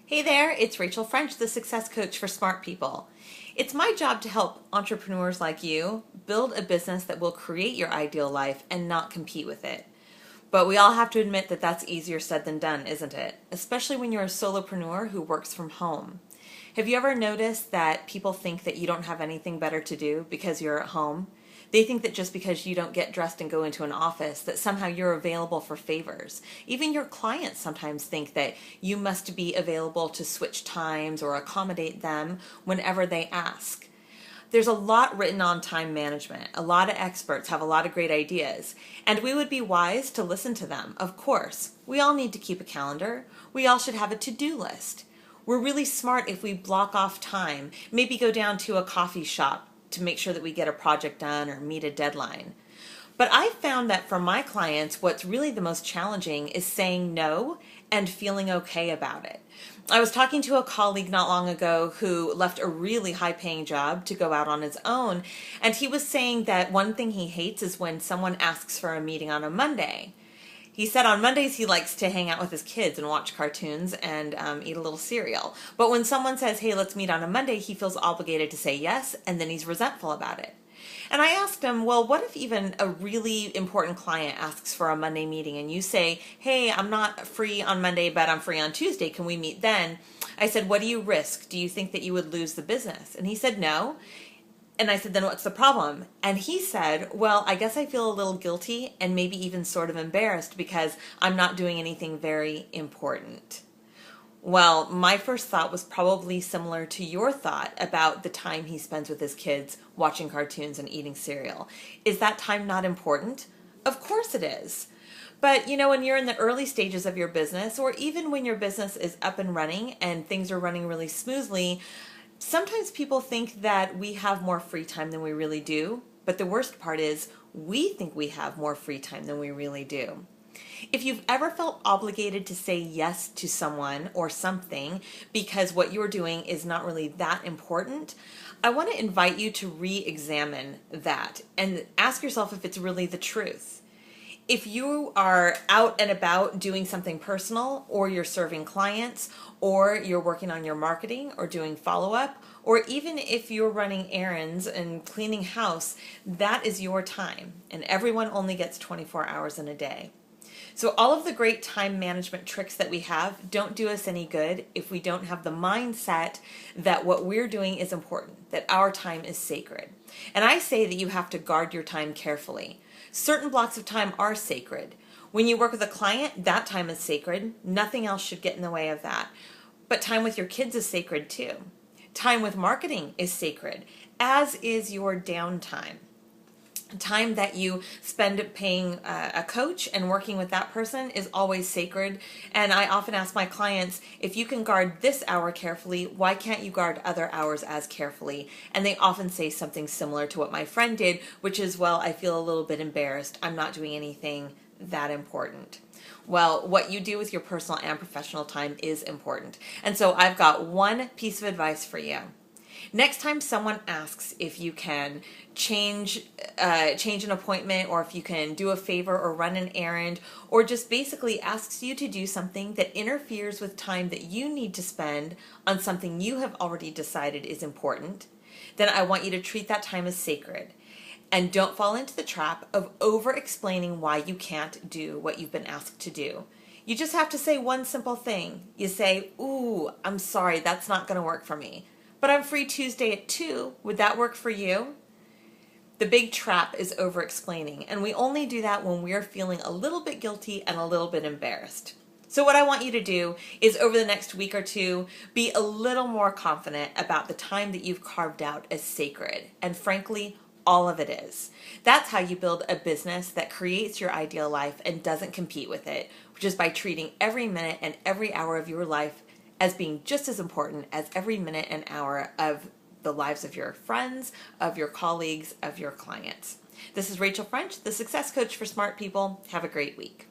Hey there, it's Rachel French, the success coach for smart people. It's my job to help entrepreneurs like you build a business that will create your ideal life and not compete with it. But we all have to admit that that's easier said than done, isn't it? Especially when you're a solopreneur who works from home. Have you ever noticed that people think that you don't have anything better to do because you're at home? They think that just because you don't get dressed and go into an office, that somehow you're available for favors. Even your clients sometimes think that you must be available to switch times or accommodate them whenever they ask. There's a lot written on time management. A lot of experts have a lot of great ideas, and we would be wise to listen to them. Of course, we all need to keep a calendar. We all should have a to-do list. We're really smart if we block off time, maybe go down to a coffee shop to make sure that we get a project done or meet a deadline. But I found that for my clients, what's really the most challenging is saying no and feeling okay about it. I was talking to a colleague not long ago who left a really high-paying job to go out on his own, and he was saying that one thing he hates is when someone asks for a meeting on a Monday. He said on Mondays he likes to hang out with his kids and watch cartoons and eat a little cereal. But when someone says, hey, let's meet on a Monday, he feels obligated to say yes, and then he's resentful about it. And I asked him, well, what if even a really important client asks for a Monday meeting and you say, hey, I'm not free on Monday, but I'm free on Tuesday. Can we meet then? I said, what do you risk? Do you think that you would lose the business? And he said, no. And I said, then what's the problem? And he said, well, I guess I feel a little guilty and maybe even sort of embarrassed because I'm not doing anything very important. Well, my first thought was probably similar to your thought about the time he spends with his kids watching cartoons and eating cereal. Is that time not important? Of course it is. But when you're in the early stages of your business, or even when your business is up and running and things are running really smoothly, sometimes people think that we have more free time than we really do. But the worst part is we think we have more free time than we really do. If you've ever felt obligated to say yes to someone or something because what you're doing is not really that important, I want to invite you to re-examine that and ask yourself if it's really the truth. If you are out and about doing something personal, or you're serving clients, or you're working on your marketing or doing follow-up, or even if you're running errands and cleaning house, that is your time, and everyone only gets 24 hours in a day. So all of the great time management tricks that we have don't do us any good if we don't have the mindset that what we're doing is important, that our time is sacred. And I say that you have to guard your time carefully. Certain blocks of time are sacred. When you work with a client, that time is sacred. Nothing else should get in the way of that. But time with your kids is sacred too. Time with marketing is sacred, as is your downtime. Time that you spend paying a coach and working with that person is always sacred. And I often ask my clients, if you can guard this hour carefully, why can't you guard other hours as carefully? And they often say something similar to what my friend did, which is, well, I feel a little bit embarrassed. I'm not doing anything that important. Well, what you do with your personal and professional time is important. And so I've got one piece of advice for you. Next time someone asks if you can change an appointment, or if you can do a favor or run an errand, or just basically asks you to do something that interferes with time that you need to spend on something you have already decided is important, then I want you to treat that time as sacred. And don't fall into the trap of over-explaining why you can't do what you've been asked to do. You just have to say one simple thing. You say, ooh, I'm sorry, that's not going to work for me. But I'm free Tuesday at 2. Would that work for you? The big trap is over-explaining, and we only do that when we're feeling a little bit guilty and a little bit embarrassed. So what I want you to do is, over the next week or two, be a little more confident about the time that you've carved out as sacred. And frankly, all of it is. That's how you build a business that creates your ideal life and doesn't compete with it, which is by treating every minute and every hour of your life as being just as important as every minute and hour of the lives of your friends, of your colleagues, of your clients. This is Rachel French, the success coach for smart people. Have a great week.